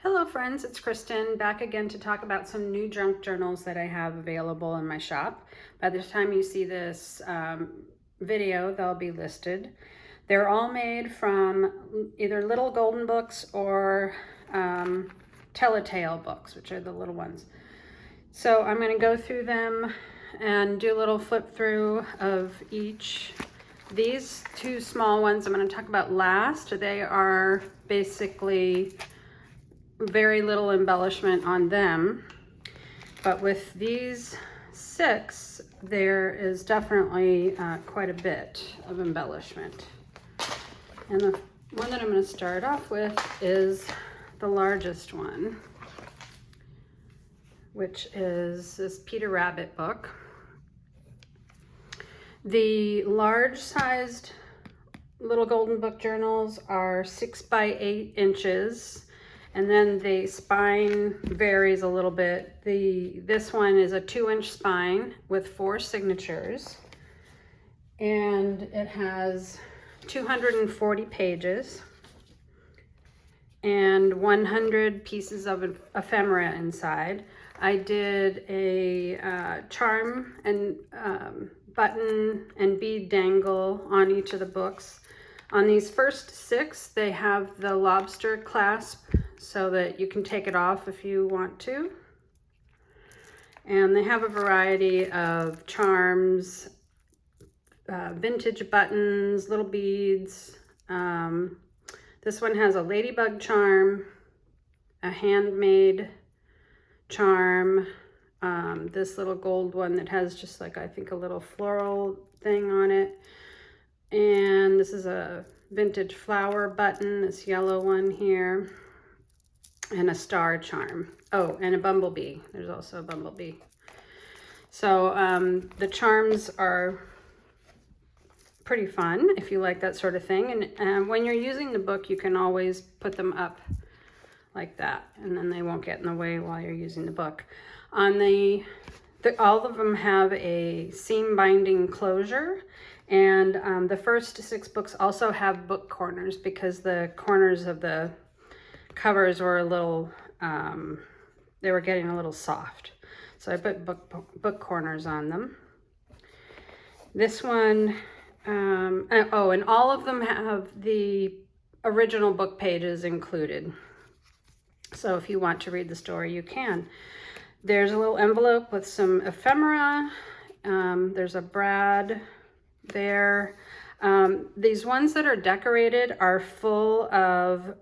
Hello friends, it's Kristen back again to talk about some new junk journals that I have available in my shop. By the time you see this video, they'll be listed. They're all made from either little golden books or telltale books, which are the little ones. So I'm going to go through them and do a little flip through of each. These two small ones I'm going to talk about last. They are basically very little embellishment on them, but with these 6 there is definitely quite a bit of embellishment. And the one that I'm going to start off with is the largest one, which is this Peter Rabbit book. The large sized little golden book journals are 6 by 8 inches. And then the spine varies a little bit. This one is a 2-inch spine with 4 signatures. And it has 240 pages and 100 pieces of ephemera inside. I did a charm and button and bead dangle on each of the books. On these first 6, they have the lobster clasp so that you can take it off if you want to. And they have a variety of charms, vintage buttons, little beads. This one has a ladybug charm, a handmade charm, this little gold one that has just like, I think, a little floral thing on it. And this is a vintage flower button, this yellow one here, and a star charm. Oh, and a bumblebee. There's also a bumblebee. So the charms are pretty fun if you like that sort of thing. And when you're using the book, you can always put them up like that, and then they won't get in the way while you're using the book. On all of them have a seam binding closure. And the first 6 books also have book corners because the corners of the covers were a little, they were getting a little soft. So I put book corners on them. This one, and all of them have the original book pages included. So if you want to read the story, you can. There's a little envelope with some ephemera. There's a brad there. These ones that are decorated are full of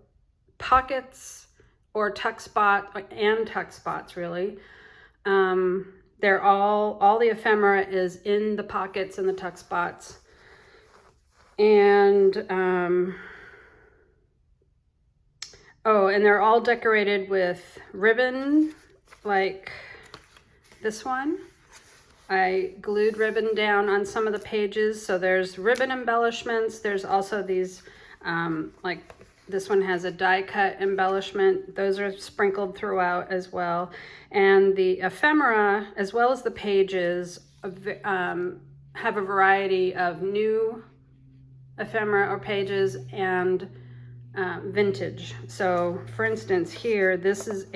pockets or tuck spots really. They're all the ephemera is in the pockets and the tuck spots. And and they're all decorated with ribbon, like this one. I glued ribbon down on some of the pages, so there's ribbon embellishments. There's also these, like this one has a die cut embellishment. Those are sprinkled throughout as well. And the ephemera, as well as the pages, have a variety of new ephemera or pages and vintage. So for instance here, this is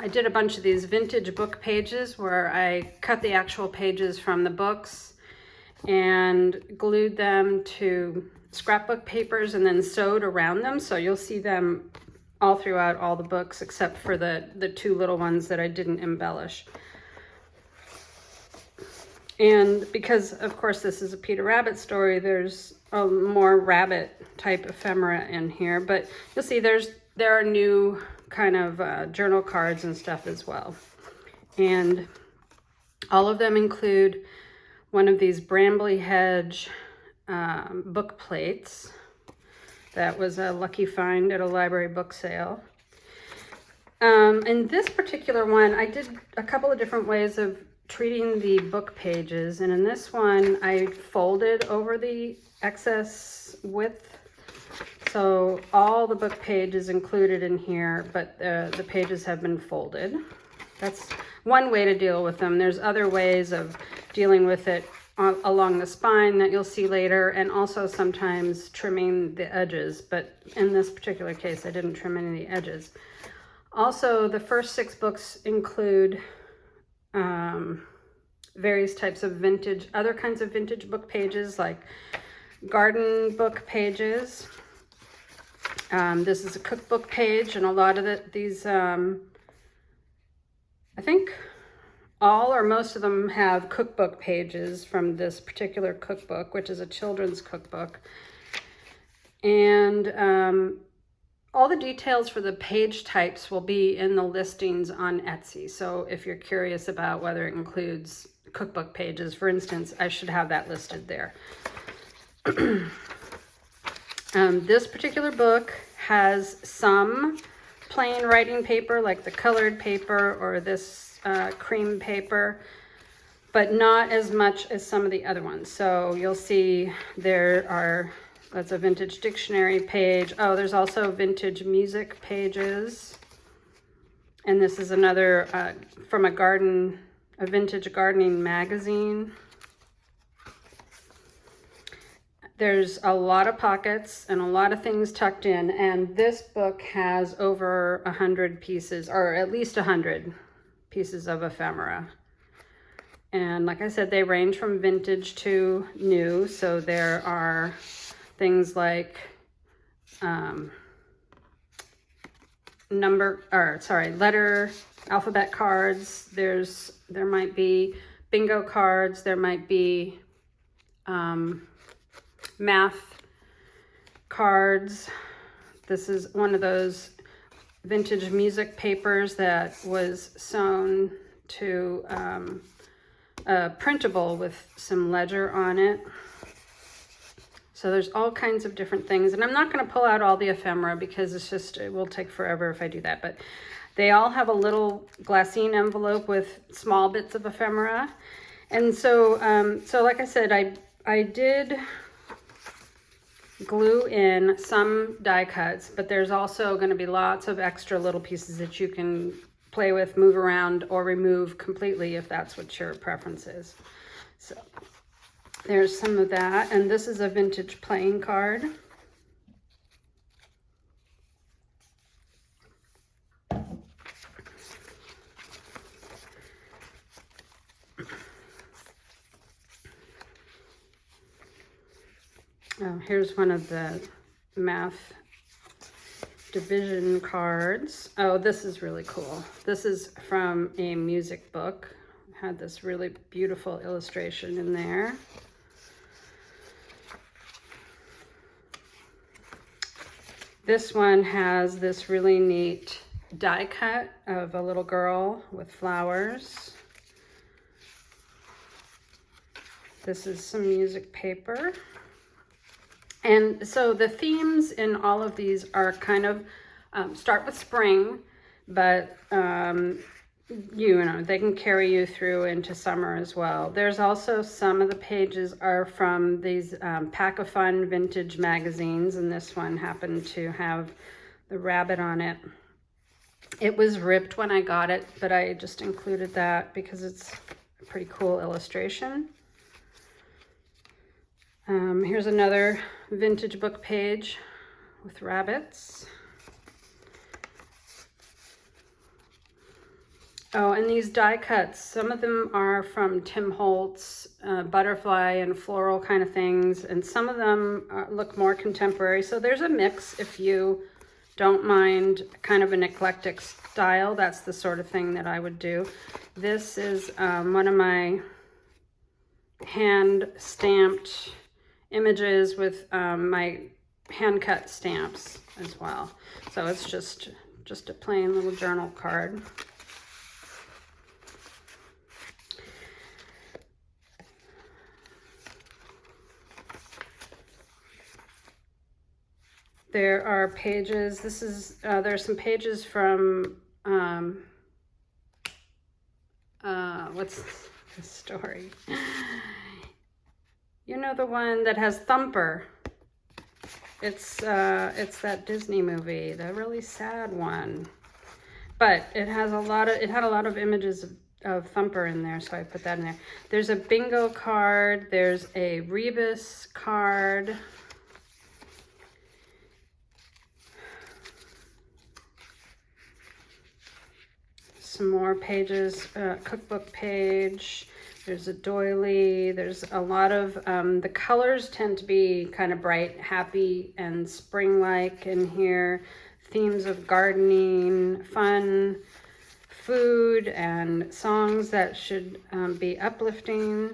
I did a bunch of these vintage book pages where I cut the actual pages from the books and glued them to scrapbook papers and then sewed around them. So you'll see them all throughout all the books except for the 2 little ones that I didn't embellish. And because, of course, this is a Peter Rabbit story, there's a more rabbit type ephemera in here. But you'll see there are new kind of journal cards and stuff as well. And all of them include one of these Brambly Hedge book plates. That was a lucky find at a library book sale. In this particular one, I did a couple of different ways of treating the book pages. And in this one, I folded over the excess width. So all the book page is included in here, but the pages have been folded. That's one way to deal with them. There's other ways of dealing with it along the spine that you'll see later, and also sometimes trimming the edges, but in this particular case I didn't trim any of the edges. Also, the first 6 books include various types of vintage, other kinds of vintage book pages, like garden book pages. This is a cookbook page, and a lot of these, I think all or most of them have cookbook pages from this particular cookbook, which is a children's cookbook. And all the details for the page types will be in the listings on Etsy. So if you're curious about whether it includes cookbook pages, for instance, I should have that listed there. This particular book has some plain writing paper, like the colored paper or this cream paper, but not as much as some of the other ones. So you'll see that's a vintage dictionary page. Oh, there's also vintage music pages. And this is another from a vintage gardening magazine. There's a lot of pockets and a lot of things tucked in, and this book has over 100 pieces, or at least 100 pieces of ephemera. And like I said, they range from vintage to new. So there are things like letter alphabet cards. There might be bingo cards. There might be math cards. This is one of those vintage music papers that was sewn to printable with some ledger on it. So there's all kinds of different things, and I'm not going to pull out all the ephemera because it will take forever if I do that, but they all have a little glassine envelope with small bits of ephemera. And so like I said, I did glue in some die cuts, but there's also going to be lots of extra little pieces that you can play with, move around, or remove completely if that's what your preference is. So there's some of that, and this is a vintage playing card. Oh, here's one of the math division cards. Oh, this is really cool. This is from a music book. It had this really beautiful illustration in there. This one has this really neat die cut of a little girl with flowers. This is some music paper. And so the themes in all of these are kind of start with spring, but you know, they can carry you through into summer as well. There's also some of the pages are from these Pack of Fun vintage magazines, and this one happened to have the rabbit on it. It was ripped when I got it, but I just included that because it's a pretty cool illustration. Here's another vintage book page with rabbits. Oh, and these die cuts, some of them are from Tim Holtz, butterfly and floral kind of things, and some of them look more contemporary. So there's a mix if you don't mind kind of an eclectic style. That's the sort of thing that I would do. This is one of my hand stamped images with my hand cut stamps as well. So it's just a plain little journal card. There are pages. This is there's some pages from what's the story? You know, the one that has Thumper. It's that Disney movie, the really sad one. But it has it had a lot of images of of Thumper in there, so I put that in there. There's a bingo card. There's a rebus card. Some more pages, cookbook page. There's a doily. There's a lot of, the colors tend to be kind of bright, happy, and spring-like in here. Themes of gardening, fun, food, and songs that should be uplifting.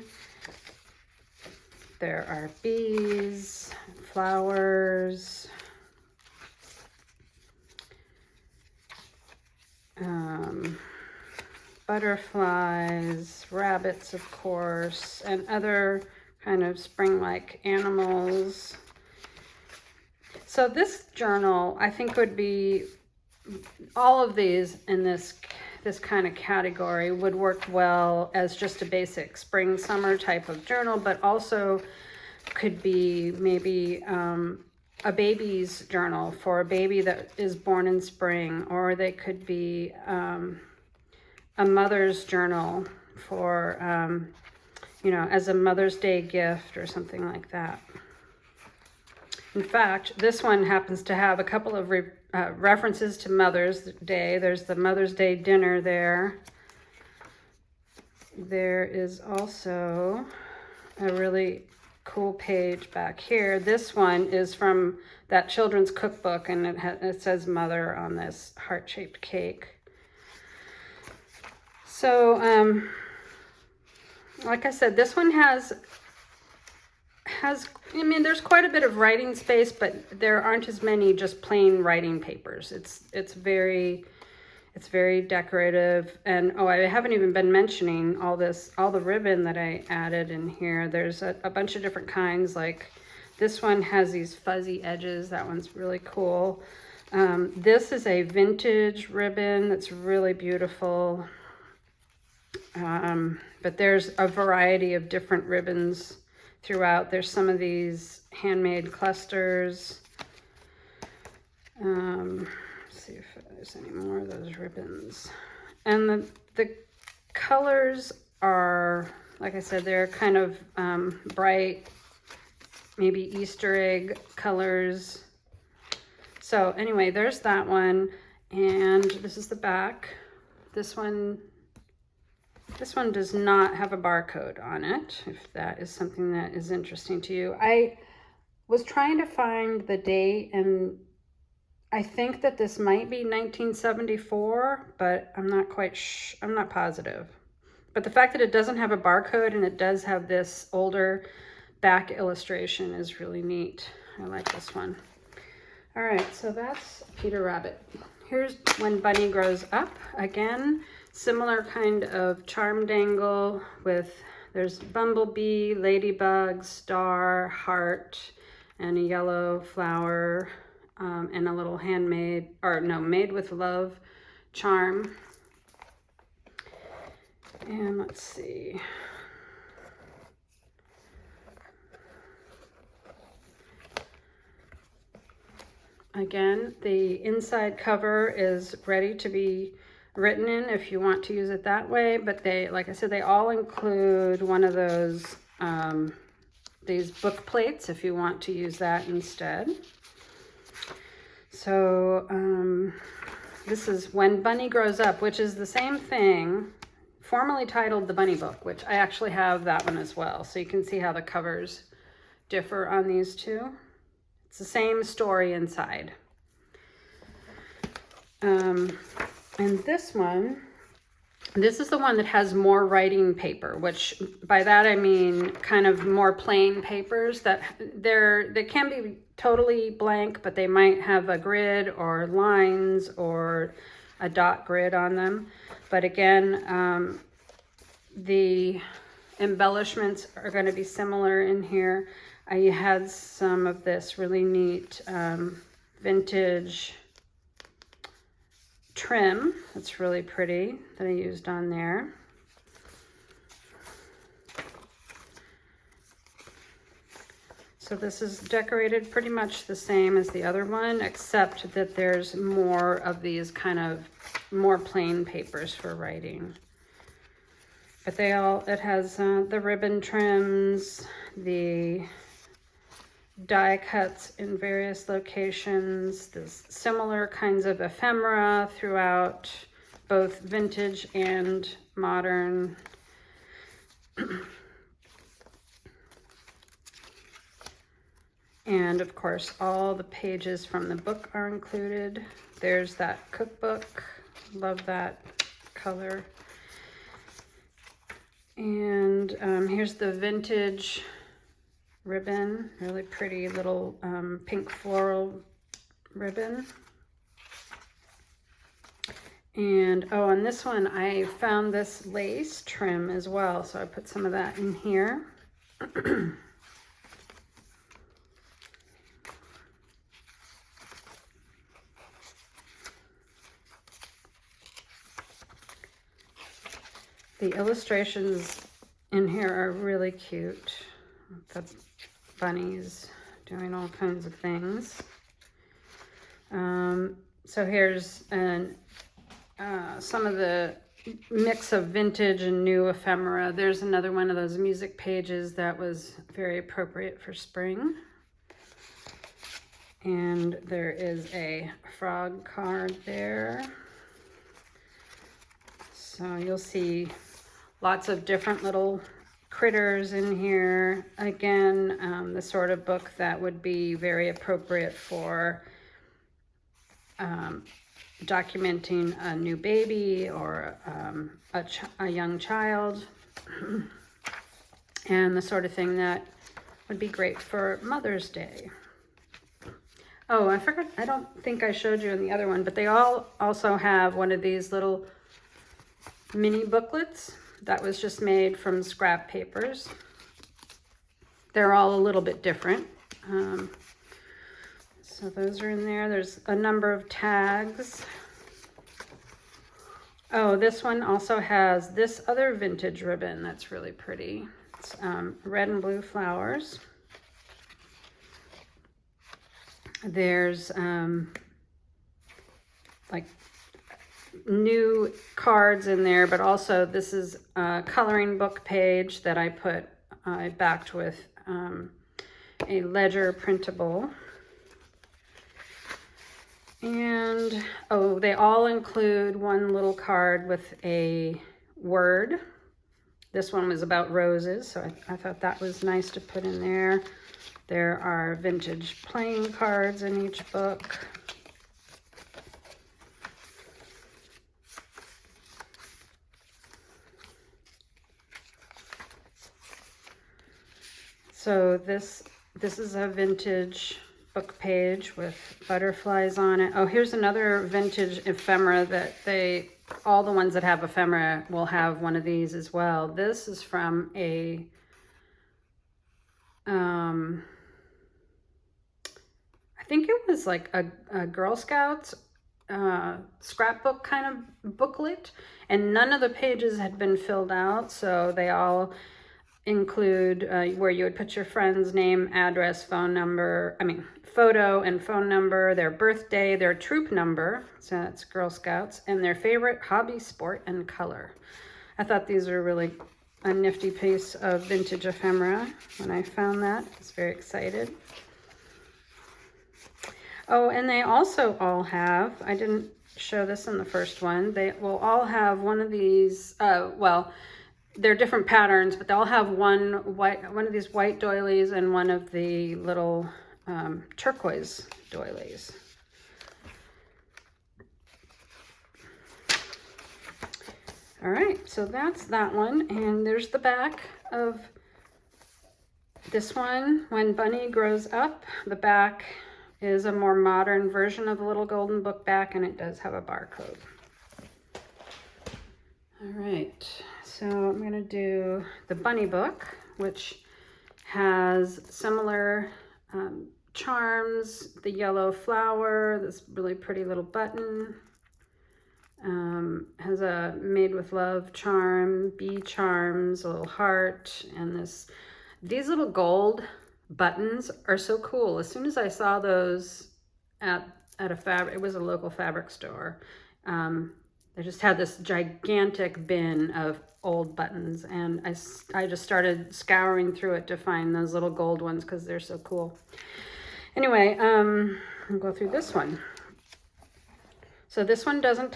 There are bees, flowers, butterflies, rabbits, of course, and other kind of spring-like animals. So this journal, I think, would be, all of these in this kind of category would work well as just a basic spring summer type of journal, but also could be maybe a baby's journal for a baby that is born in spring, or they could be a mother's journal for, you know, as a Mother's Day gift or something like that. In fact, this one happens to have a couple of references to Mother's Day. There's the Mother's Day dinner there. There is also a really cool page back here. This one is from that children's cookbook, and it says Mother on this heart-shaped cake. So, like I said, this one has, I mean, there's quite a bit of writing space, but there aren't as many just plain writing papers. It's very decorative. And oh, I haven't even been mentioning all the ribbon that I added in here. There's a bunch of different kinds. Like this one has these fuzzy edges. That one's really cool. This is a vintage ribbon that's really beautiful. But there's a variety of different ribbons throughout. There's some of these handmade clusters. Let's see if there's any more of those ribbons. And the colors are, like I said, they're kind of bright, maybe Easter egg colors. So anyway, there's that one. And this is the back. This one does not have a barcode on it, if that is something that is interesting to you. I was trying to find the date, and I think that this might be 1974, but I'm not I'm not positive. But the fact that it doesn't have a barcode and it does have this older back illustration is really neat. I like this one. All right, so that's Peter Rabbit. Here's When Bunny Grows Up. Again, similar kind of charm dangle with, there's bumblebee, ladybug, star, heart, and a yellow flower, and a little handmade, or no, made with love charm. And let's see. Again, the inside cover is ready to be written in if you want to use it that way, but they, like I said, they all include one of those, these book plates if you want to use that instead. So this is When Bunny Grows Up, which is the same thing, formerly titled The Bunny Book, which I actually have that one as well. So you can see how the covers differ on these two. It's the same story inside. And this one, this is the one that has more writing paper, which by that I mean kind of more plain papers that they can be totally blank, but they might have a grid or lines or a dot grid on them. But again, the embellishments are going to be similar in here. I had some of this really neat vintage trim that's really pretty that I used on there. So this is decorated pretty much the same as the other one, except that there's more of these kind of more plain papers for writing. But they all, it has the ribbon trims, the die cuts in various locations, there's similar kinds of ephemera throughout both vintage and modern. And of course, all the pages from the book are included. There's that cookbook. Love that color. And here's the vintage ribbon. Really pretty little pink floral ribbon. And oh, on this one, I found this lace trim as well. So I put some of that in here. The illustrations in here are really cute. The bunnies doing all kinds of things. So here's some of the mix of vintage and new ephemera. There's another one of those music pages that was very appropriate for spring. And there is a frog card there. So you'll see lots of different little critters in here. Again, the sort of book that would be very appropriate for documenting a new baby or a young child. And the sort of thing that would be great for Mother's Day. Oh, I forgot, I don't think I showed you in the other one, but they all also have one of these little mini booklets that was just made from scrap papers. They're all a little bit different. So those are in there. There's a number of tags. Oh, this one also has this other vintage ribbon that's really pretty. It's red and blue flowers. There's like new cards in there, but also this is a coloring book page that I backed with a ledger printable. And oh, they all include one little card with a word. This one was about roses, so I thought that was nice to put in there. There are vintage playing cards in each book. So this is a vintage book page with butterflies on it. Oh, here's another vintage ephemera that all the ones that have ephemera will have one of these as well. This is from a I think it was like a Girl Scouts scrapbook kind of booklet, and none of the pages had been filled out, so they all include where you would put your friend's name, address, photo and phone number, their birthday, their troop number, so that's Girl Scouts, and their favorite hobby, sport, and color. I thought these were really a nifty piece of vintage ephemera when I found that. I was very excited. Oh, and they also all have, I didn't show this in the first one, they will all have one of these, well, they're different patterns, but they all have one of these white doilies and one of the little turquoise doilies. All right, so that's that one, and there's the back of this one. When Bunny grows up, the back is a more modern version of the little golden book back, and it does have a barcode. All right, so I'm going to do the Bunny book, which has similar charms, the yellow flower, this really pretty little button, has a made with love charm, bee charms, a little heart, and these little gold buttons are so cool. As soon as I saw those at a it was a local fabric store. I just had this gigantic bin of old buttons, and I just started scouring through it to find those little gold ones because they're so cool. Anyway, I'll go through this one. So this one doesn't,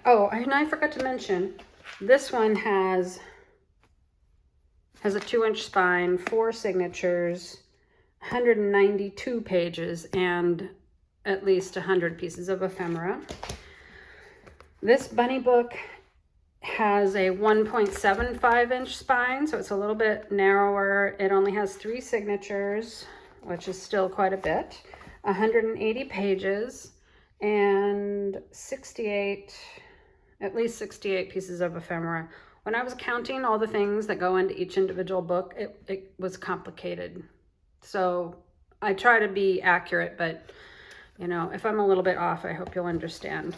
oh, and I forgot to mention, this one has a 2-inch spine, 4 signatures, 192 pages, and at least 100 pieces of ephemera. This bunny book has a 1.75-inch spine, so it's a little bit narrower. It only has 3 signatures, which is still quite a bit, 180 pages, and at least 68 pieces of ephemera. When I was counting all the things that go into each individual book, it was complicated. So I try to be accurate, but you know, if I'm a little bit off, I hope you'll understand.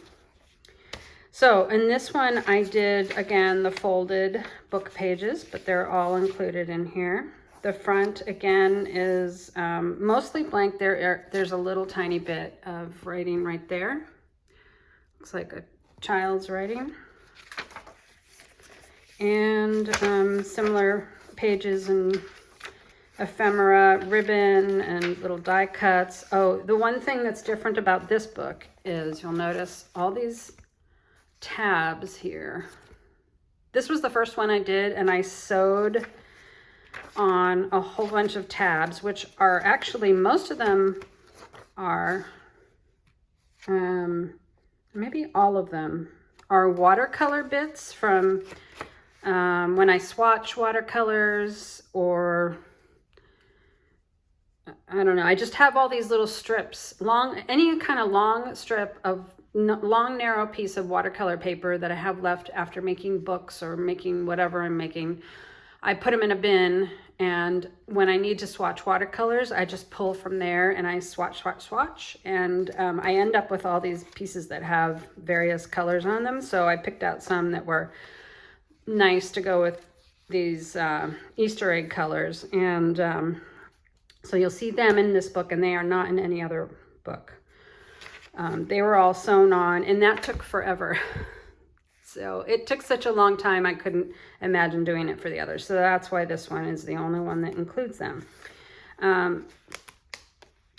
So in this one, I did, again, the folded book pages, but they're all included in here. The front, again, is mostly blank. There's a little tiny bit of writing right there. Looks like a child's writing. And similar pages and ephemera, ribbon, and little die cuts. Oh, the one thing that's different about this book is you'll notice all these tabs here. This was the first one I did, and I sewed on a whole bunch of tabs, which are actually, most of them are, maybe all of them are watercolor bits from when I swatch watercolors, or I don't know, I just have all these little strips, any kind of long strip of long narrow piece of watercolor paper that I have left after making books or making whatever I'm making. I put them in a bin, and when I need to swatch watercolors, I just pull from there and I swatch, and I end up with all these pieces that have various colors on them. So I picked out some that were nice to go with these Easter egg colors, and so you'll see them in this book, and they are not in any other book. They were all sewn on, and that took forever. So it took such a long time, I couldn't imagine doing it for the others. So that's why this one is the only one that includes them.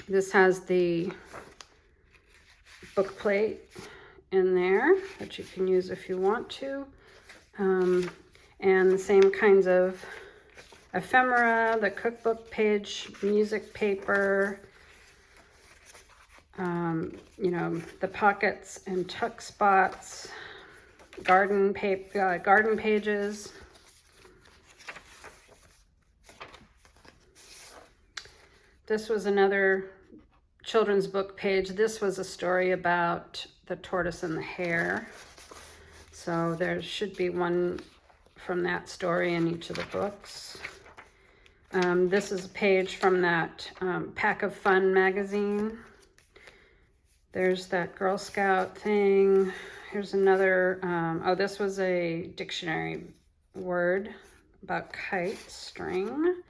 This has the book plate in there that you can use if you want to. And the same kinds of ephemera, the cookbook page, music paper, you know, the pockets and tuck spots, garden pages. This was another children's book page. This was a story about the tortoise and the hare. So there should be one from that story in each of the books. This is a page from that Pack of Fun magazine. There's that Girl Scout thing. Here's another, oh, this was a dictionary word about kite string.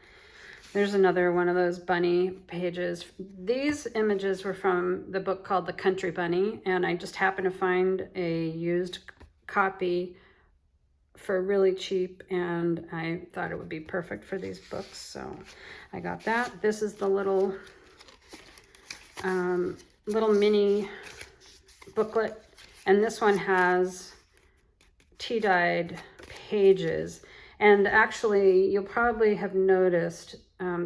There's another one of those bunny pages. These images were from the book called The Country Bunny, and I just happened to find a used copy for really cheap, and I thought it would be perfect for these books, so I got that. This is the little mini booklet, and this one has tea-dyed pages. And actually, you'll probably have noticed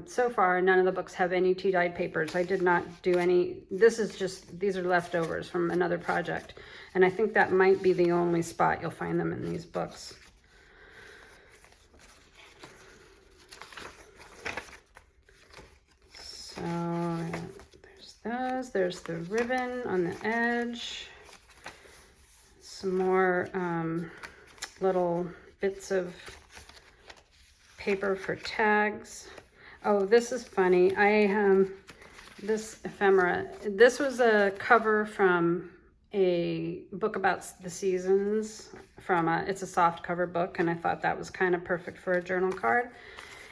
so far none of the books have any tea-dyed papers. I did not do any. This is just, these are leftovers from another project, and I think that might be the only spot you'll find them in these books. So there's those. There's the ribbon on the edge. Some more little bits of paper for tags. Oh, this is funny. This ephemera. This was a cover from a book about the seasons. It's a soft cover book, and I thought that was kind of perfect for a journal card.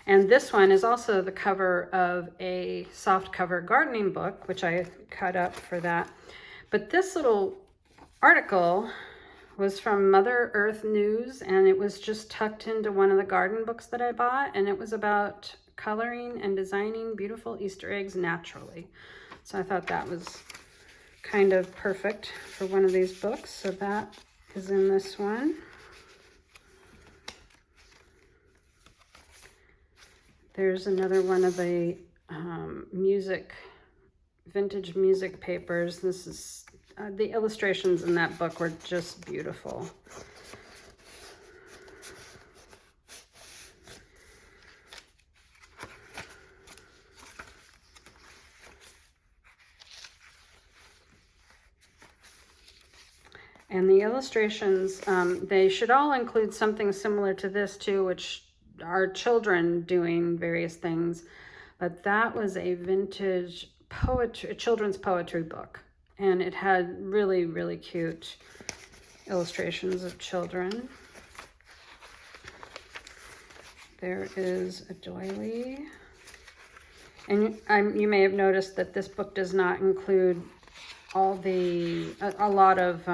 And this one is also the cover of a soft cover gardening book, which I cut up for that. But this little article was from Mother Earth News, and it was just tucked into one of the garden books that I bought, and it was about coloring and designing beautiful Easter eggs naturally. So I thought that was kind of perfect for one of these books. So that is in this one. There's another one of the vintage music papers. This is the illustrations in that book were just beautiful. And the illustrations, they should all include something similar to this too, which are children doing various things. But that was a vintage poetry, children's poetry book. And it had really, really cute illustrations of children. There is a doily. And you may have noticed that this book does not include all a lot of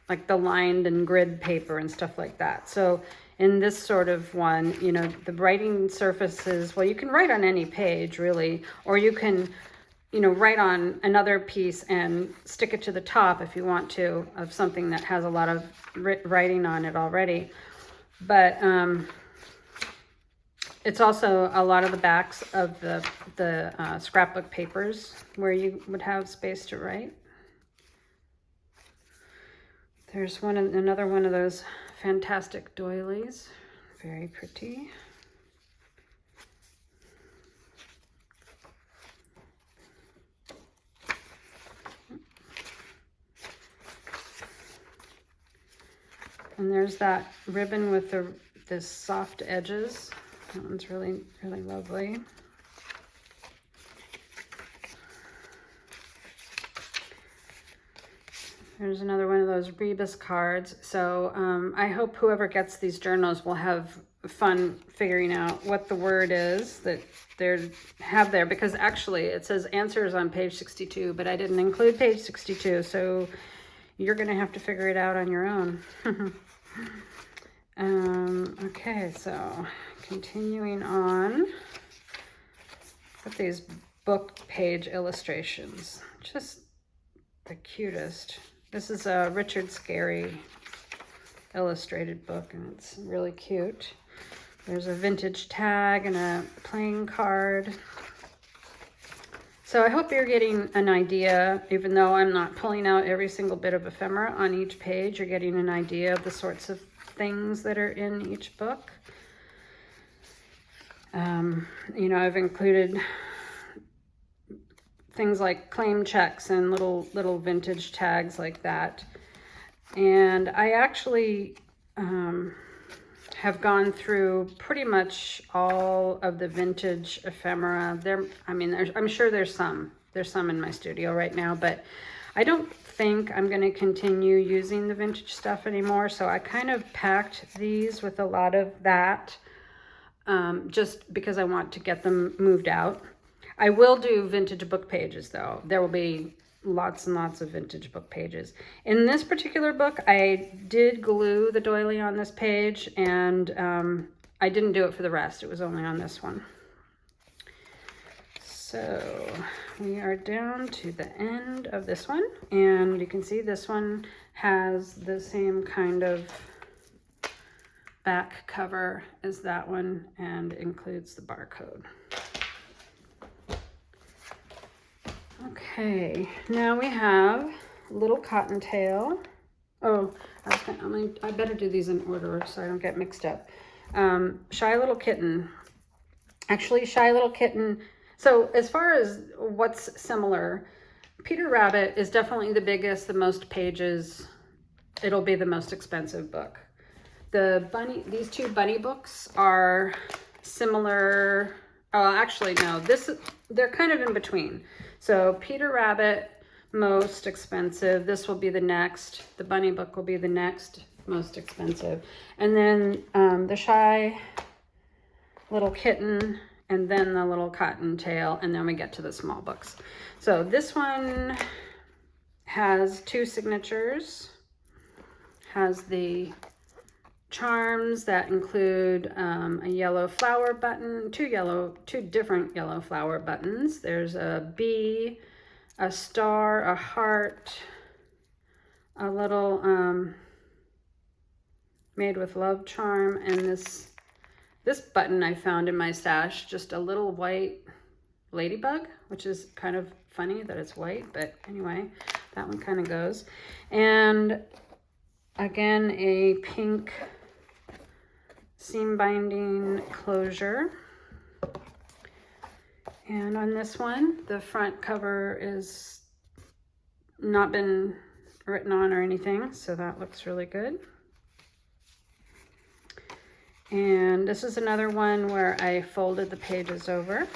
like the lined and grid paper and stuff like that. So in this sort of one, you know, the writing surfaces, well, you can write on any page really, or you can, you know, write on another piece and stick it to the top if you want to, of something that has a lot of writing on it already. But it's also a lot of the backs of the scrapbook papers where you would have space to write. There's another one of those fantastic doilies. Very pretty. And there's that ribbon with this soft edges. That one's really, really lovely. There's another one of those rebus cards. So I hope whoever gets these journals will have fun figuring out what the word is that they have there, because actually it says answers on page 62, but I didn't include page 62, so you're gonna have to figure it out on your own. Okay, so continuing on with these book page illustrations, just the cutest. This is a Richard Scarry illustrated book, and it's really cute. There's a vintage tag and a playing card. So I hope you're getting an idea, even though I'm not pulling out every single bit of ephemera on each page, you're getting an idea of the sorts of things that are in each book. You know, I've included things like claim checks and little vintage tags like that. And I actually have gone through pretty much all of the vintage ephemera. I'm sure there's some in my studio right now, but I don't think I'm going to continue using the vintage stuff anymore. So I kind of packed these with a lot of that, just because I want to get them moved out. I will do vintage book pages though. There will be lots and lots of vintage book pages. In this particular book, I did glue the doily on this page, and I didn't do it for the rest. It was only on this one. So we are down to the end of this one, and you can see this one has the same kind of back cover as that one and includes the barcode. Okay, now we have Little Cottontail. Oh, I better do these in order so I don't get mixed up. Shy Little Kitten. Actually, Shy Little Kitten. So as far as what's similar, Peter Rabbit is definitely the biggest, the most pages. It'll be the most expensive book. These two bunny books are similar. Oh, actually, no. They're kind of in between. So Peter Rabbit, most expensive. This will be the next. The bunny book will be the next most expensive. And then the Shy Little Kitten, and then the Little Cottontail, and then we get to the small books. So this one has 2 signatures. has the charms that include a yellow flower button, two different yellow flower buttons. There's a bee, a star, a heart, a little made with love charm, and this button I found in my stash, just a little white ladybug, which is kind of funny that it's white, but anyway, that one kind of goes. And again, a pink seam binding closure. And on this one, the front cover is not been written on or anything, so that looks really good. And this is another one where I folded the pages over.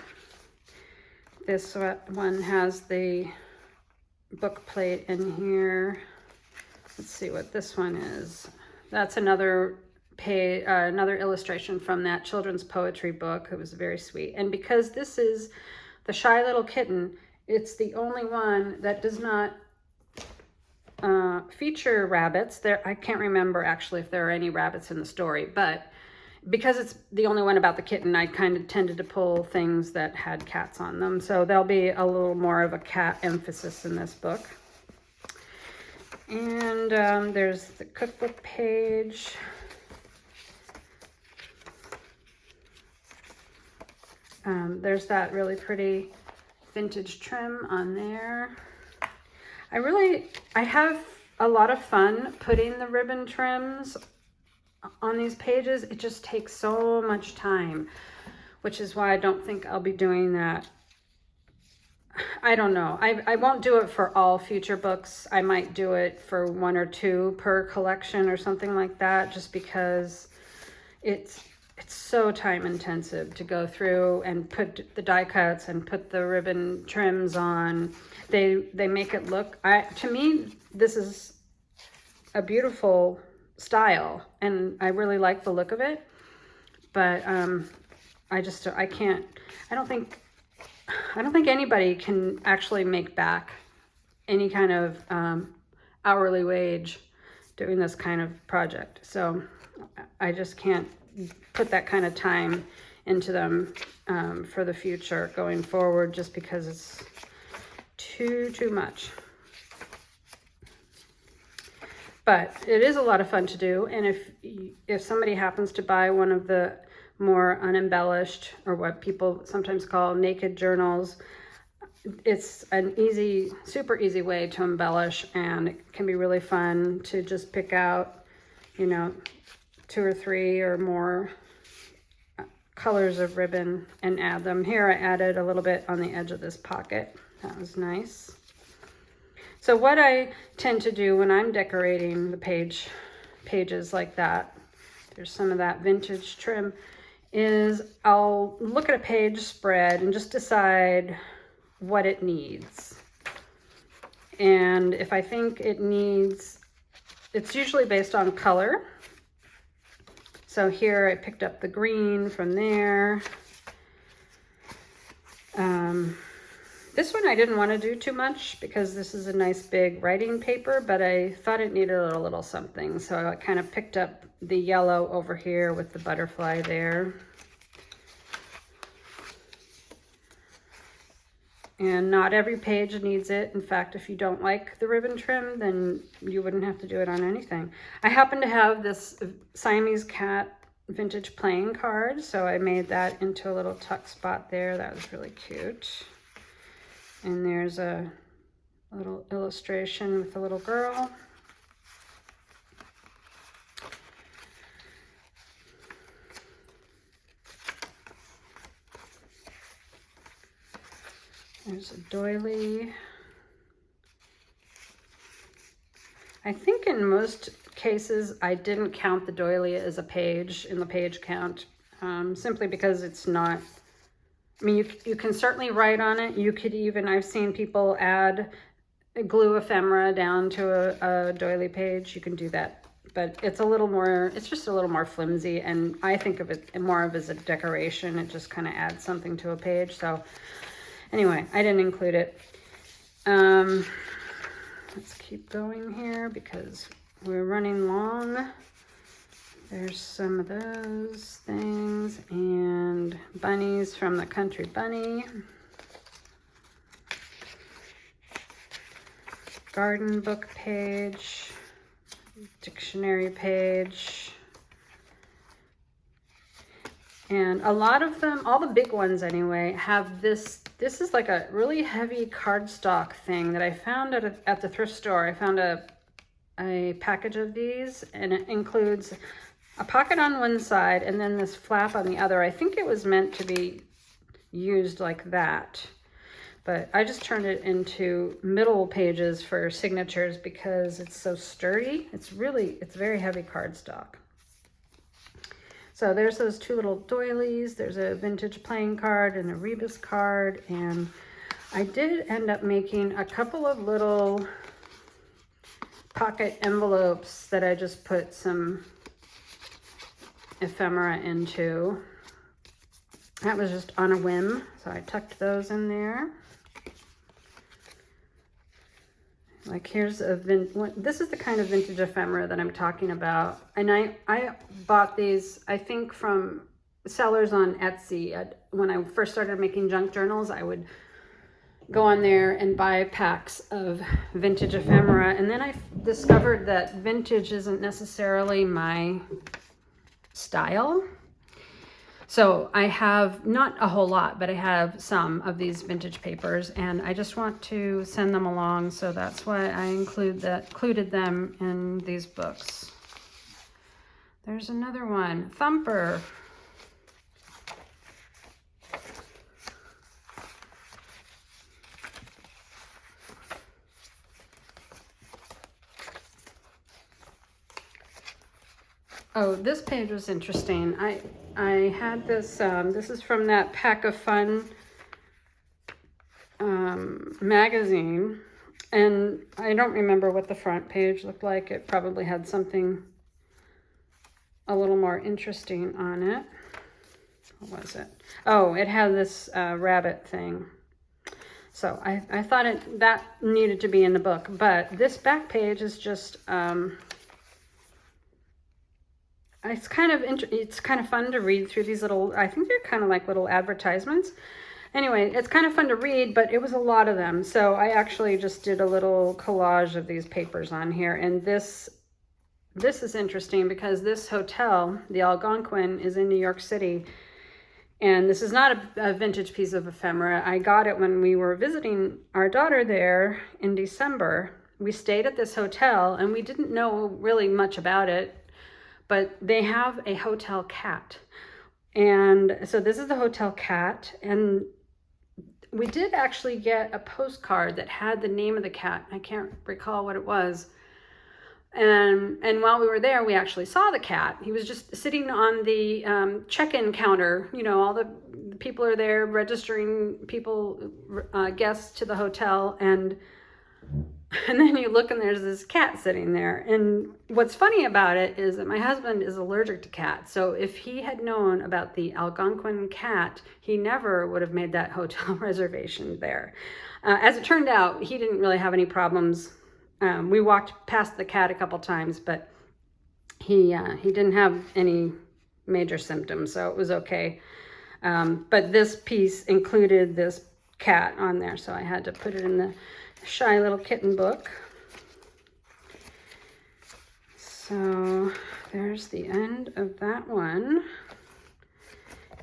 This one has the book plate in here. Let's see what this one is. That's another page, another illustration from that children's poetry book. It was very sweet. And because this is the Shy Little Kitten, it's the only one that does not feature rabbits. I can't remember actually if there are any rabbits in the story, but because it's the only one about the kitten, I kind of tended to pull things that had cats on them. So there'll be a little more of a cat emphasis in this book. And there's the cookbook page. There's that really pretty vintage trim on there. I have a lot of fun putting the ribbon trims on these pages. It just takes so much time, which is why I don't think I'll be doing that. I don't know. I won't do it for all future books. I might do it for 1 or 2 per collection or something like that, just because it's so time intensive to go through and put the die cuts and put the ribbon trims on. They make it look, to me, this is a beautiful style and I really like the look of it, but I don't think anybody can actually make back any kind of hourly wage doing this kind of project. So I just can't put that kind of time into them for the future going forward, just because it's too much. But it is a lot of fun to do, and if somebody happens to buy one of the more unembellished, or what people sometimes call naked journals, it's an super easy way to embellish, and it can be really fun to just pick out, 2 or 3 or more colors of ribbon and add them. Here I added a little bit on the edge of this pocket. That was nice. So what I tend to do when I'm decorating the pages like that, there's some of that vintage trim, is I'll look at a page spread and just decide what it needs. And if I think it needs, it's usually based on color. So here I picked up the green from there. This one I didn't want to do too much because this is a nice big writing paper, but I thought it needed a little something. So I kind of picked up the yellow over here with the butterfly there. And not every page needs it. In fact, if you don't like the ribbon trim, then you wouldn't have to do it on anything. I happen to have this Siamese cat vintage playing card, so I made that into a little tuck spot there. That was really cute. And there's a little illustration with a little girl. There's a doily. I think in most cases I didn't count the doily as a page in the page count, simply because it's not, I mean, you can certainly write on it. You could even, I've seen people add glue ephemera down to a doily page. You can do that, but it's just a little more flimsy, and I think of it more of as a decoration. It just kind of adds something to a page. So anyway, I didn't include it. Let's keep going here because we're running long. There's some of those things, and bunnies from the Country Bunny. Garden book page, dictionary page. And a lot of them, all the big ones anyway, have this. This is like a really heavy cardstock thing that I found at the thrift store. I found a package of these, and it includes a pocket on one side and then this flap on the other. I think it was meant to be used like that, but I just turned it into middle pages for signatures because it's so sturdy. It's very heavy cardstock. So there's those two little doilies. There's a vintage playing card and a rebus card. And I did end up making a couple of little pocket envelopes that I just put some ephemera into. That was just on a whim. So I tucked those in there. Like here's this is the kind of vintage ephemera that I'm talking about. And I bought these, I think, from sellers on Etsy. When I first started making junk journals, I would go on there and buy packs of vintage ephemera. And then I discovered that vintage isn't necessarily my style. So I have not a whole lot, but I have some of these vintage papers, and I just want to send them along. So that's why I included them in these books. There's another one, Thumper. Oh, this page was interesting. I had this, this is from that Pack of Fun magazine, and I don't remember what the front page looked like. It probably had something a little more interesting on it. What was it? Oh, it had this rabbit thing. So I thought that needed to be in the book, but this back page is just, it's kind of fun to read through these little, I think they're kind of like little advertisements. Anyway, it's kind of fun to read, but it was a lot of them. So I actually just did a little collage of these papers on here. And this is interesting because this hotel, the Algonquin, is in New York City. And this is not a vintage piece of ephemera. I got it when we were visiting our daughter there in December. We stayed at this hotel and we didn't know really much about it, but they have a hotel cat. And so this is the hotel cat. And we did actually get a postcard that had the name of the cat. I can't recall what it was. And while we were there, we actually saw the cat. He was just sitting on the check-in counter. You know, all the people are there registering guests to the hotel. And then you look and there's this cat sitting there. And what's funny about it is that my husband is allergic to cats. So if he had known about the Algonquin cat, he never would have made that hotel reservation there. As it turned out, he didn't really have any problems. We walked past the cat a couple times, but he didn't have any major symptoms, so it was okay. But this piece included this cat on there, so I had to put it in the Shy Little Kitten book. So there's the end of that one.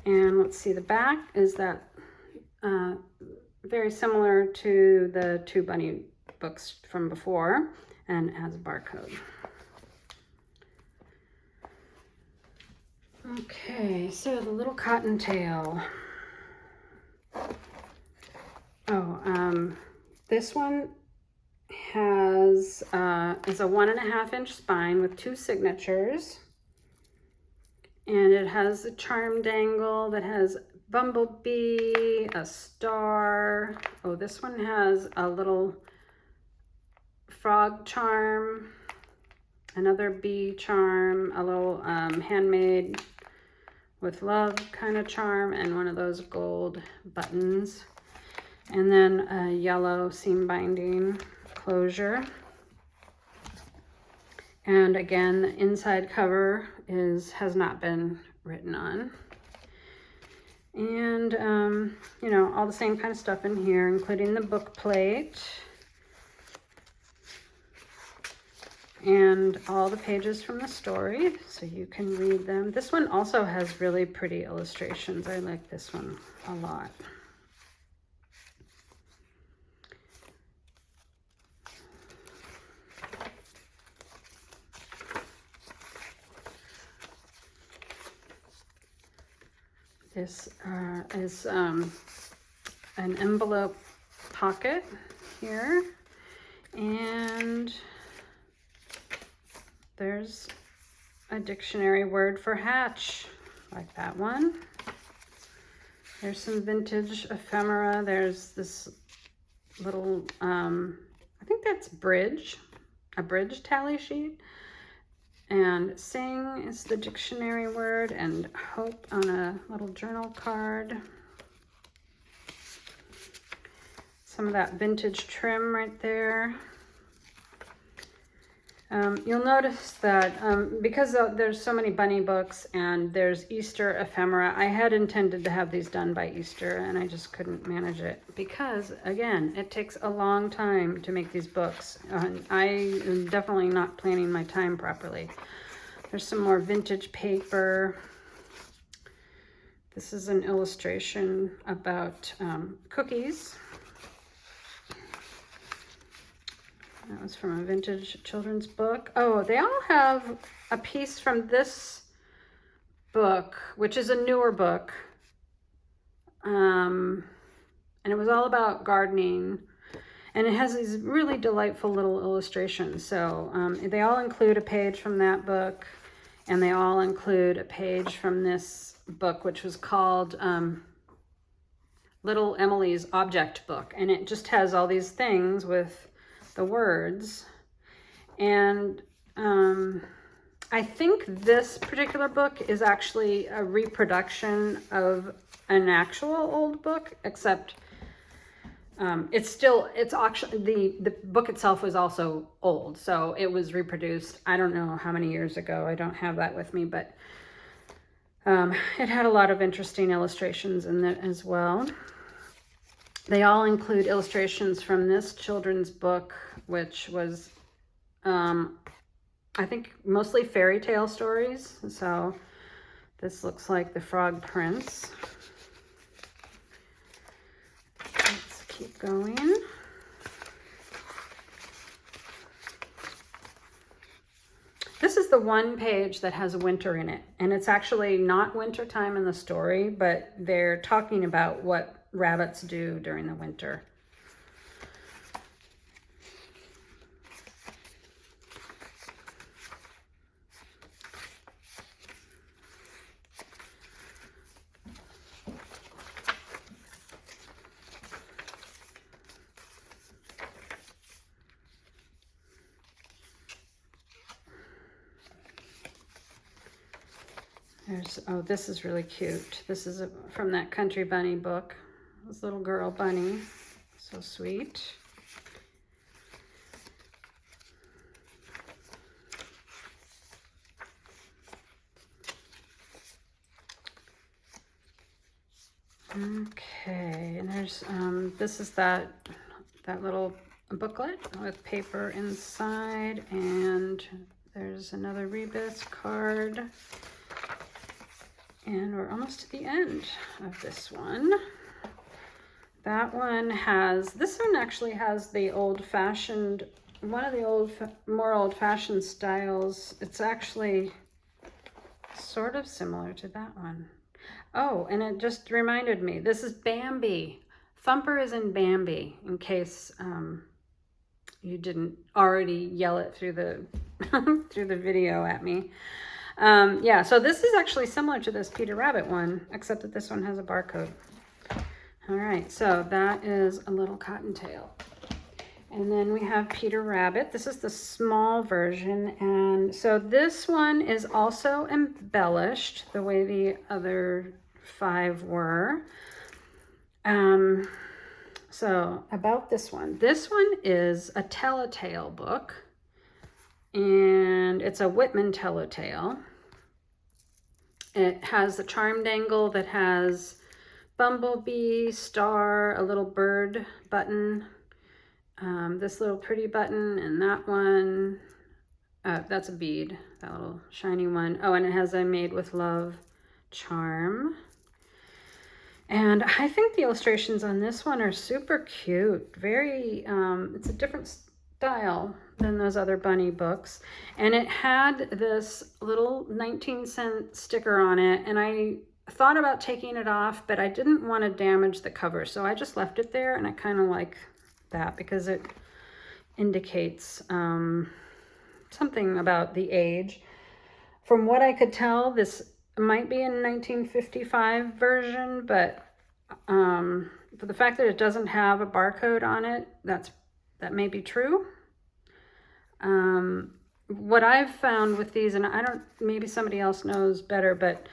And let's see, the back is that very similar to the two bunny books from before, and it has a barcode. Okay, so the little Cottontail. Oh, this one has is a 1.5 inch spine with 2 signatures, and it has a charm dangle that has bumblebee, a star. Oh, this one has a little frog charm, another bee charm, a little handmade with love kind of charm, and one of those gold buttons, and then a yellow seam binding closure. And again, the inside cover has not been written on. And, you know, all the same kind of stuff in here, including the book plate. And all the pages from the story, so you can read them. This one also has really pretty illustrations. I like this one a lot. This is an envelope pocket here, and there's a dictionary word for hatch, like that one. There's some vintage ephemera. There's this little, I think that's a bridge tally sheet. And sing is the dictionary word, and hope on a little journal card. Some of that vintage trim right there. You'll notice that because there's so many bunny books and there's Easter ephemera, I had intended to have these done by Easter, and I just couldn't manage it because, again, it takes a long time to make these books. I am definitely not planning my time properly. There's some more vintage paper. This is an illustration about cookies. That was from a vintage children's book. Oh, they all have a piece from this book, which is a newer book. And it was all about gardening. And it has these really delightful little illustrations. So they all include a page from that book. And they all include a page from this book, which was called Little Emily's Object Book. And it just has all these things with the words. And I think this particular book is actually a reproduction of an actual old book, except it's actually, the book itself was also old, so it was reproduced. I don't know how many years ago. I don't have that with me, but it had a lot of interesting illustrations in it as well. They all include illustrations from this children's book, which was, I think, mostly fairy tale stories. So this looks like The Frog Prince. Let's keep going. This is the one page that has winter in it, and it's actually not winter time in the story, but they're talking about what rabbits do during the winter. Oh, this is really cute. This is from that Country Bunny book. This little girl bunny, so sweet. Okay, and there's this is that little booklet with paper inside, and there's another rebus card. And we're almost to the end of this one. That one this one actually has the old-fashioned, one of the more old-fashioned styles. It's actually sort of similar to that one. Oh, and it just reminded me, this is Bambi. Thumper is in Bambi, in case you didn't already yell it through the through the video at me. Yeah, so this is actually similar to this Peter Rabbit one, except that this one has a barcode. All right, so that is a little Cottontail. And then we have Peter Rabbit. This is the small version. And so this one is also embellished the way the other 5 were. So about this one is a telltale book. and it's a Whitman Telltale. It has the charm dangle that has bumblebee, star, a little bird button, this little pretty button, and that one. That's a bead, that little shiny one. Oh, and it has a Made with Love charm. And I think the illustrations on this one are super cute. Very, it's a different style than those other bunny books. And it had this little 19-cent sticker on it, and I thought about taking it off, but I didn't want to damage the cover, so I just left it there, and I kind of like that because it indicates something about the age. From what I could tell, this might be a 1955 version, but for the fact that it doesn't have a barcode on it, that may be true. What I've found with these, and maybe somebody else knows better, but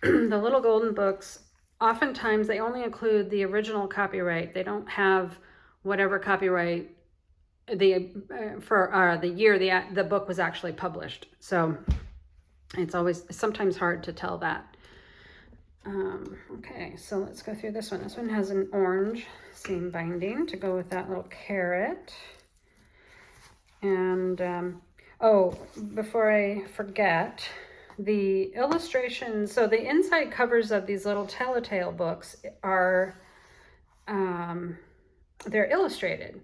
the little golden books, oftentimes they only include the original copyright. They don't have whatever copyright for the year the book was actually published. So it's sometimes hard to tell that. Okay, so let's go through this one. This one has an orange seam binding to go with that little carrot. And oh, before I forget, the illustrations, so the inside covers of these little Telltale books are, they're illustrated.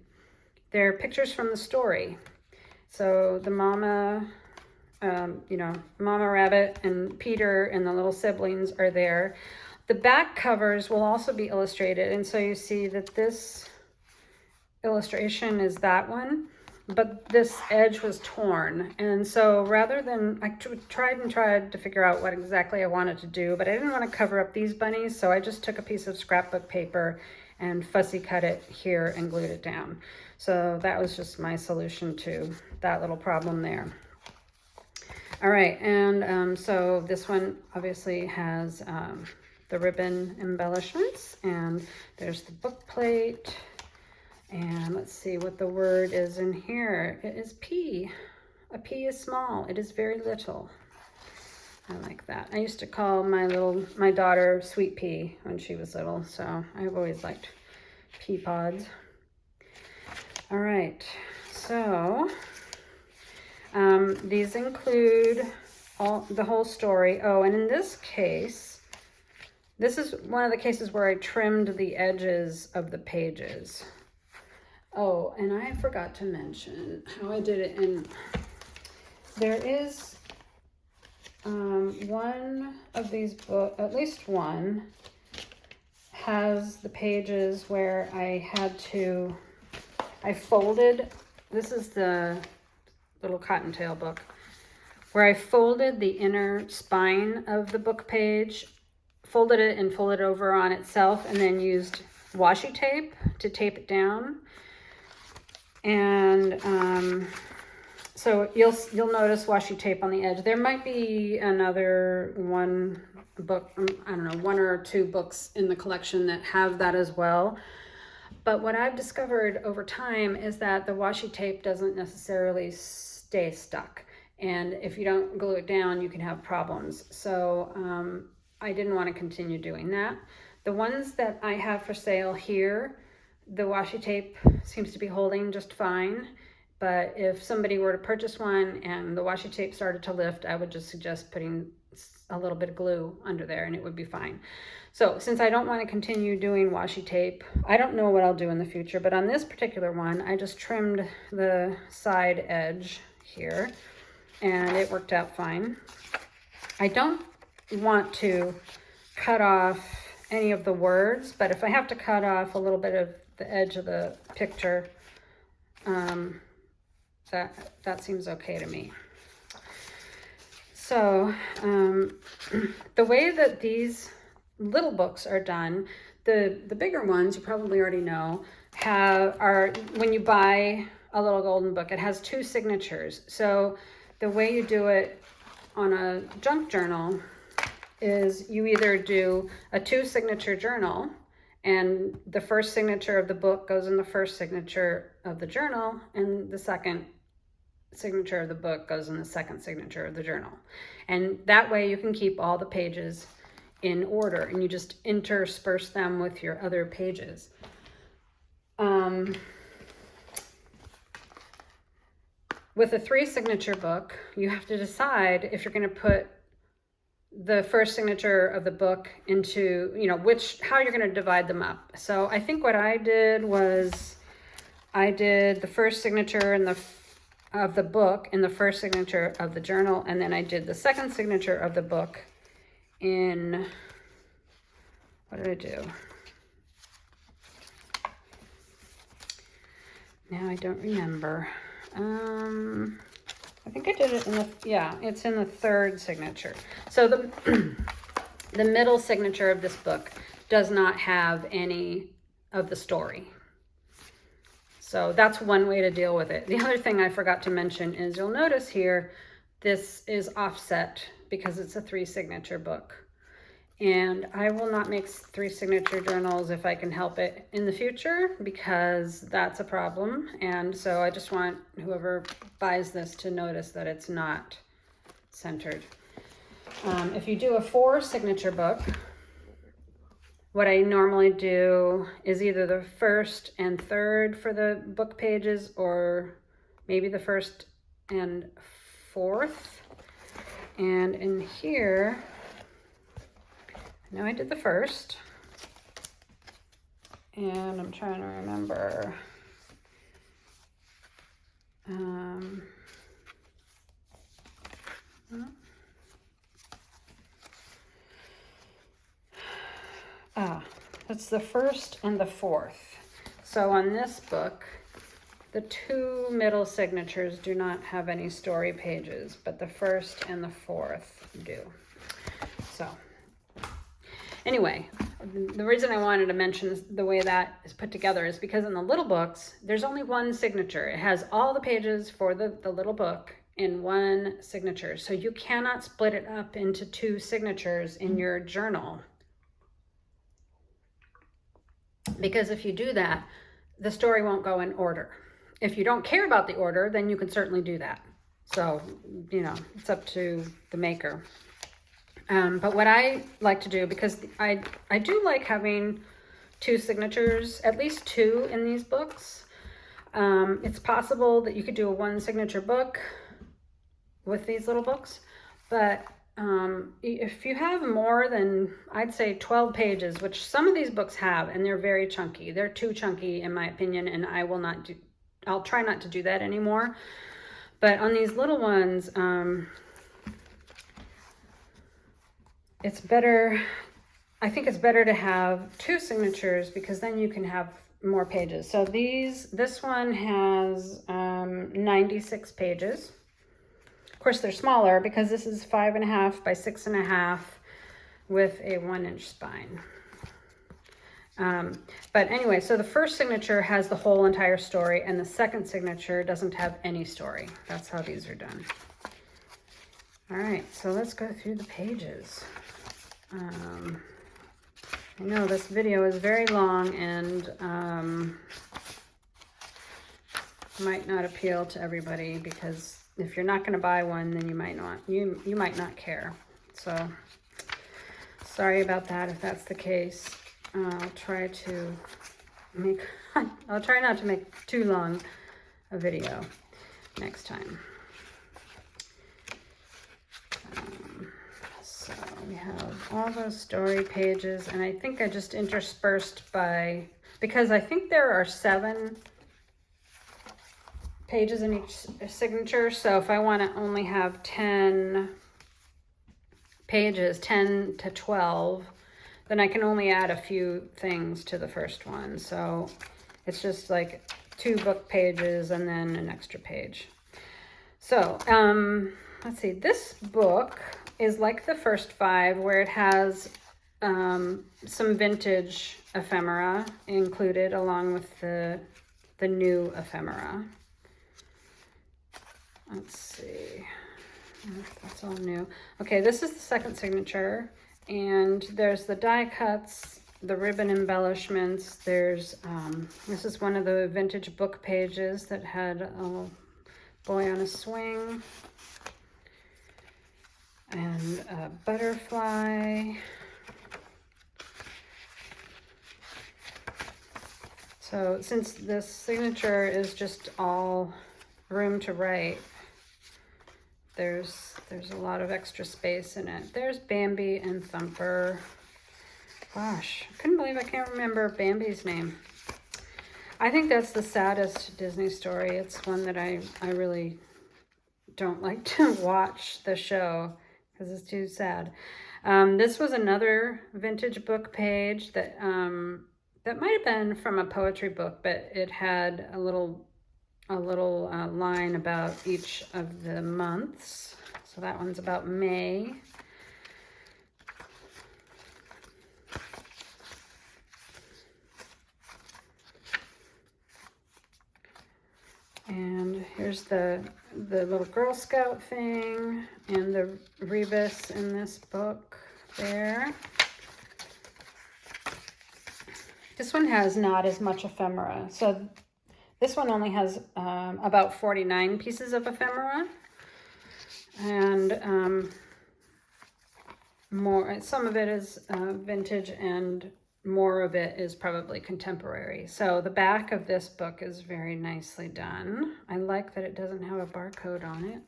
They're pictures from the story. So the mama, Mama Rabbit and Peter and the little siblings are there. The back covers will also be illustrated. And so you see that this illustration is that one, but this edge was torn. And so rather than, I tried to figure out what exactly I wanted to do, but I didn't want to cover up these bunnies. So I just took a piece of scrapbook paper and fussy cut it here and glued it down. So that was just my solution to that little problem there. All right, and so this one obviously has the ribbon embellishments, and there's the book plate, and let's see what the word is in here. It is P. A P is small. It is very little. I like that. I used to call my daughter Sweet Pea when she was little, so I've always liked pea pods. All right, so these include the whole story. Oh, and in this case, this is one of the cases where I trimmed the edges of the pages. Oh, and I forgot to mention how I did it there is one of these books, at least one, has the pages where I folded, this is the little Cottontail book, where I folded the inner spine of the book page, folded it and folded it over on itself, and then used washi tape to tape it down. And so you'll notice washi tape on the edge. There might be another one book, I don't know, one or two books in the collection that have that as well. But what I've discovered over time is that the washi tape doesn't necessarily stay stuck. And if you don't glue it down, you can have problems. So I didn't want to continue doing that. The ones that I have for sale here, the washi tape seems to be holding just fine. But if somebody were to purchase one and the washi tape started to lift, I would just suggest putting a little bit of glue under there and it would be fine. So since I don't want to continue doing washi tape, I don't know what I'll do in the future, but on this particular one, I just trimmed the side edge here and it worked out fine. I don't want to cut off any of the words, but if I have to cut off a little bit of the edge of the picture, that seems okay to me. So the way that these little books are done, the bigger ones you probably already know are when you buy a little golden book, it has 2 signatures. So the way you do it on a junk journal is you either do a 2-signature journal, and the first signature of the book goes in the first signature of the journal, and the second signature of the book goes in the second signature of the journal. And that way you can keep all the pages in order, and you just intersperse them with your other pages. With a 3 signature book, you have to decide if you're going to put the first signature of the book into, you know, how you're going to divide them up. So I think what I did was I did the first signature of the book in the first signature of the journal, and then I did the second signature of the book in, what did I do? Now I don't remember. I think I did it in the, yeah, it's in the third signature. So the middle signature of this book does not have any of the story. So that's one way to deal with it. The other thing I forgot to mention is you'll notice here, this is offset because it's a 3 signature book. And I will not make 3 signature journals if I can help it in the future, because that's a problem. And so I just want whoever buys this to notice that it's not centered. If you do a 4 signature book, what I normally do is either the first and third for the book pages, or maybe the first and fourth. And in here, now I did the first, and I'm trying to remember. It's the first and the fourth. So on this book, the 2 middle signatures do not have any story pages, but the first and the fourth do. So anyway, the reason I wanted to mention the way that is put together is because in the little books, there's only 1 signature. It has all the pages for the little book in 1 signature. So you cannot split it up into 2 signatures in your journal. Because if you do that, the story won't go in order. If you don't care about the order, then you can certainly do that. So, you know, it's up to the maker. But what I like to do, because I do like having 2 signatures, at least 2 in these books. It's possible that you could do a 1 signature book with these little books, but if you have more than, I'd say 12 pages, which some of these books have, and they're very chunky. They're too chunky in my opinion, and I'll try not to do that anymore. But on these little ones, it's better, I think it's better to have 2 signatures, because then you can have more pages. So this one has 96 pages. Of course, they're smaller because this is 5.5 by 6.5 with a 1-inch spine. But anyway, so the first signature has the whole entire story, and the second signature doesn't have any story. That's how these are done. All right, so let's go through the pages. I know this video is very long and might not appeal to everybody, because if you're not going to buy one, then you might not care. So sorry about that if that's the case. I'll try not to make too long a video next time. So we have all those story pages, and I think I just interspersed because I think there are 7 pages in each signature. So if I want to only have 10 pages, 10 to 12, then I can only add a few things to the first one. So it's just like 2 book pages and then an extra page. So let's see, this book is like the first 5, where it has some vintage ephemera included along with the new ephemera. Let's see, that's all new. Okay, this is the second signature, and there's the die cuts, the ribbon embellishments. There's this is one of the vintage book pages that had boy on a swing, and a butterfly. So since this signature is just all room to write, there's a lot of extra space in it. There's Bambi and Thumper. Gosh, I couldn't believe I can't remember Bambi's name. I think that's the saddest Disney story. It's one that I really don't like to watch the show because it's too sad. This was another vintage book page that that might have been from a poetry book, but it had a little line about each of the months. So that one's about May. And here's the little Girl Scout thing and the rebus in this book there. This one has not as much ephemera. So this one only has about 49 pieces of ephemera. And some of it is vintage and more of it is probably contemporary. So the back of this book is very nicely done. I like that it doesn't have a barcode on it.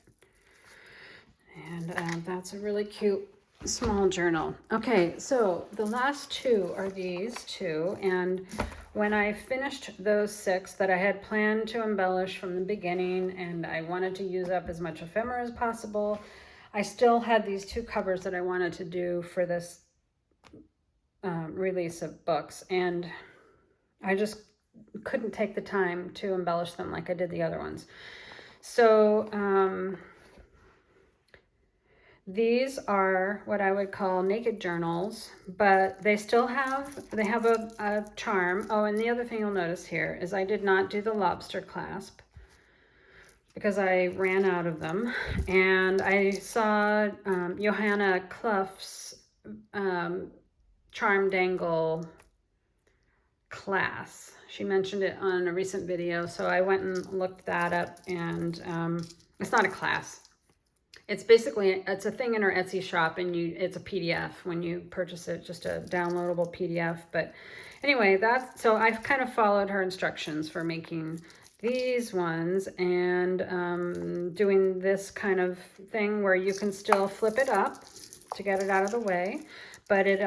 And that's a really cute small journal. Okay, so the last two are these two. And when I finished those 6 that I had planned to embellish from the beginning, and I wanted to use up as much ephemera as possible, I still had these 2 covers that I wanted to do for this release of books, and I just couldn't take the time to embellish them like I did the other ones. So these are what I would call naked journals, but they have a charm. Oh, and the other thing you'll notice here is I did not do the lobster clasp because I ran out of them, and I saw Johanna Clough's charm dangle class. She mentioned it on a recent video, so I went and looked that up, and it's not a class. It's basically, it's a thing in her Etsy shop, and it's a PDF when you purchase it, just a downloadable PDF. But anyway, so I've kind of followed her instructions for making these ones and doing this kind of thing where you can still flip it up to get it out of the way, but it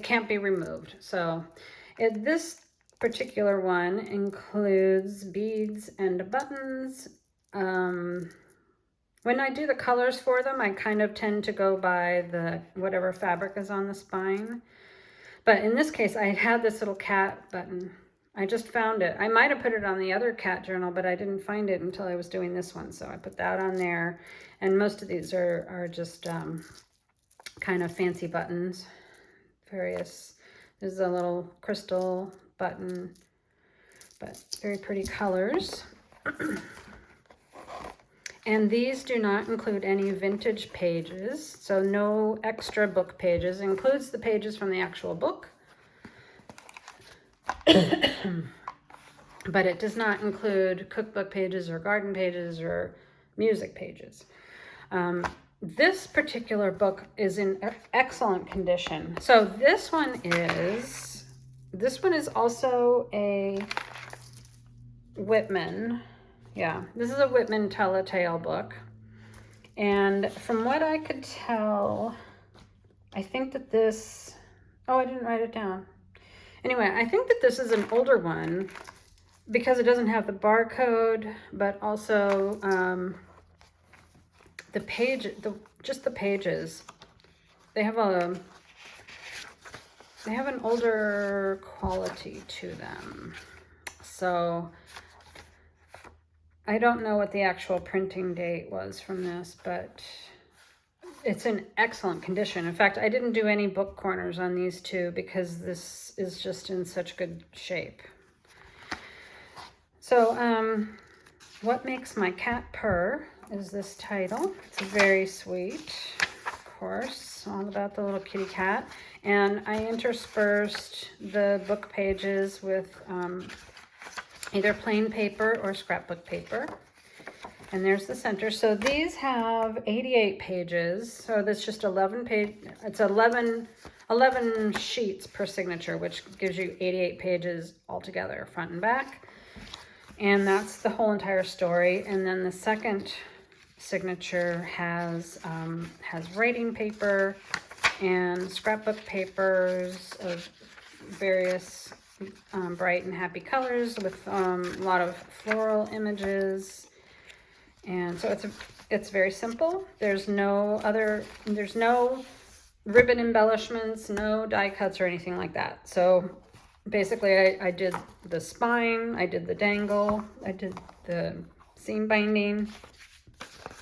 can't be removed. So this particular one includes beads and buttons. When I do the colors for them, I kind of tend to go by whatever fabric is on the spine. But in this case, I had this little cat button. I just found it. I might have put it on the other cat journal, but I didn't find it until I was doing this one. So I put that on there. And most of these are just kind of fancy buttons. There's a little crystal button, but very pretty colors. And these do not include any vintage pages, so no extra book pages. It includes the pages from the actual book, but it does not include cookbook pages or garden pages or music pages. This particular book is in excellent condition. So this one is also a Whitman. Yeah, this is a Whitman Tell-a-Tale book. And from what I could tell, I think that this, oh, I didn't write it down. Anyway, I think that this is an older one because it doesn't have the barcode, but also just the pages. They have an older quality to them. So I don't know what the actual printing date was from this, but it's in excellent condition. In fact, I didn't do any book corners on these two because this is just in such good shape. So, What Makes My Cat Purr is this title. It's very sweet, of course, all about the little kitty cat. And I interspersed the book pages with either plain paper or scrapbook paper. And there's the center. So these have 88 pages. So that's just 11 page. It's 11 sheets per signature, which gives you 88 pages altogether, front and back. And that's the whole entire story. And then the second signature has writing paper and scrapbook papers of various bright and happy colors with a lot of floral images. And so it's very simple. There's no ribbon embellishments, no die cuts or anything like that. So basically I did the spine, I did the dangle, I did the seam binding,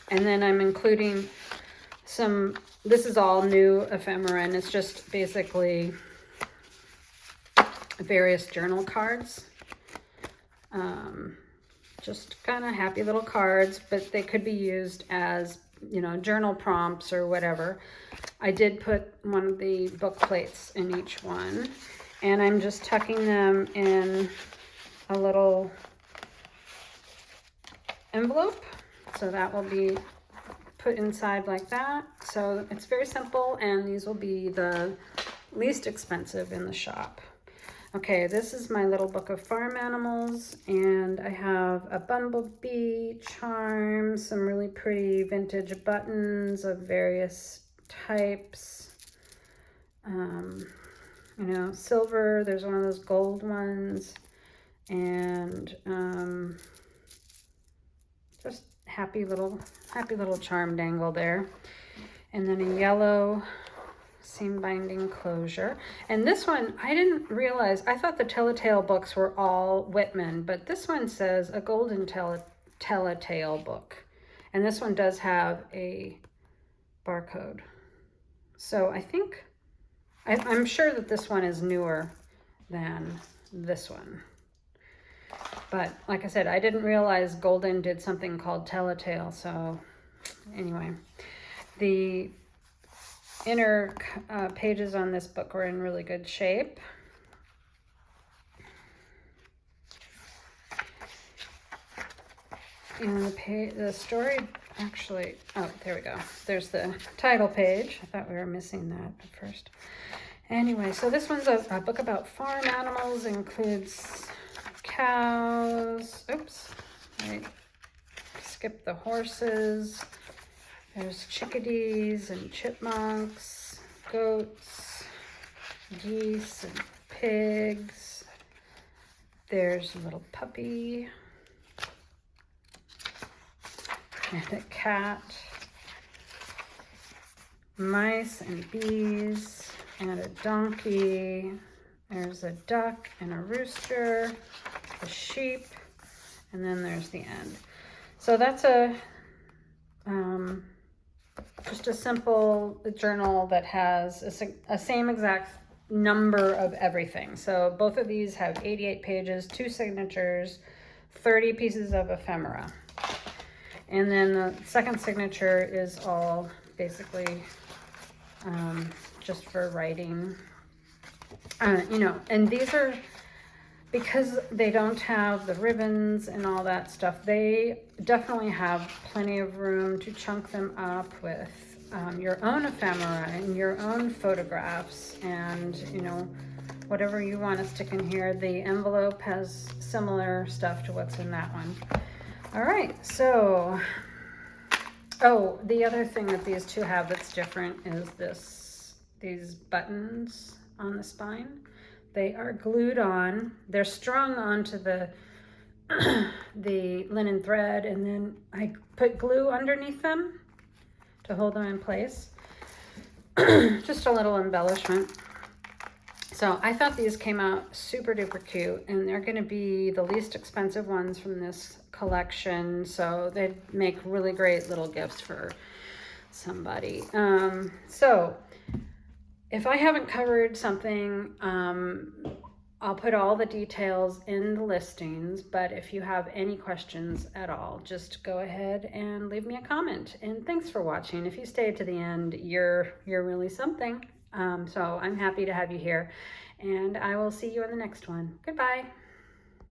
and then I'm including this is all new ephemera, and it's just basically various journal cards. Just kind of happy little cards, but they could be used as, you know, journal prompts or whatever. I did put one of the book plates in each one, and I'm just tucking them in a little envelope. So that will be put inside like that. So it's very simple, and these will be the least expensive in the shop. Okay, this is my little book of farm animals, and I have a bumblebee charm, some really pretty vintage buttons of various types. You know, silver, there's one of those gold ones, and just happy little charm dangle there. And then a yellow seam binding closure. And this one, I didn't realize, I thought the Telltale books were all Whitman, but this one says a golden Telltale book. And this one does have a barcode. So I think, I'm sure that this one is newer than this one. But like I said, I didn't realize Golden did something called Telltale. So anyway, the inner pages on this book were in really good shape. And the story actually, oh, there we go. There's the title page. I thought we were missing that at first. Anyway, so this one's a book about farm animals. It includes cows. Oops, I skipped the horses. There's chickadees and chipmunks, goats, geese and pigs. There's a little puppy and a cat, mice and bees and a donkey. There's a duck and a rooster, a sheep, and then there's the end. So that's just a simple journal that has a same exact number of everything. So both of these have 88 pages, 2 signatures, 30 pieces of ephemera. And then the second signature is all basically just for writing. You know, and these are, because they don't have the ribbons and all that stuff, they definitely have plenty of room to chunk them up with your own ephemera and your own photographs and, you know, whatever you want to stick in here. The envelope has similar stuff to what's in that one. All right, so, oh, the other thing that these two have that's different is these buttons on the spine. They are glued on. They're strung onto the linen thread, and then I put glue underneath them to hold them in place. Just a little embellishment. So I thought these came out super duper cute, and they're going to be the least expensive ones from this collection. So they'd make really great little gifts for somebody. So if I haven't covered something, I'll put all the details in the listings, but if you have any questions at all, just go ahead and leave me a comment. And thanks for watching. If you stayed to the end, you're really something. So I'm happy to have you here, and I will see you in the next one. Goodbye.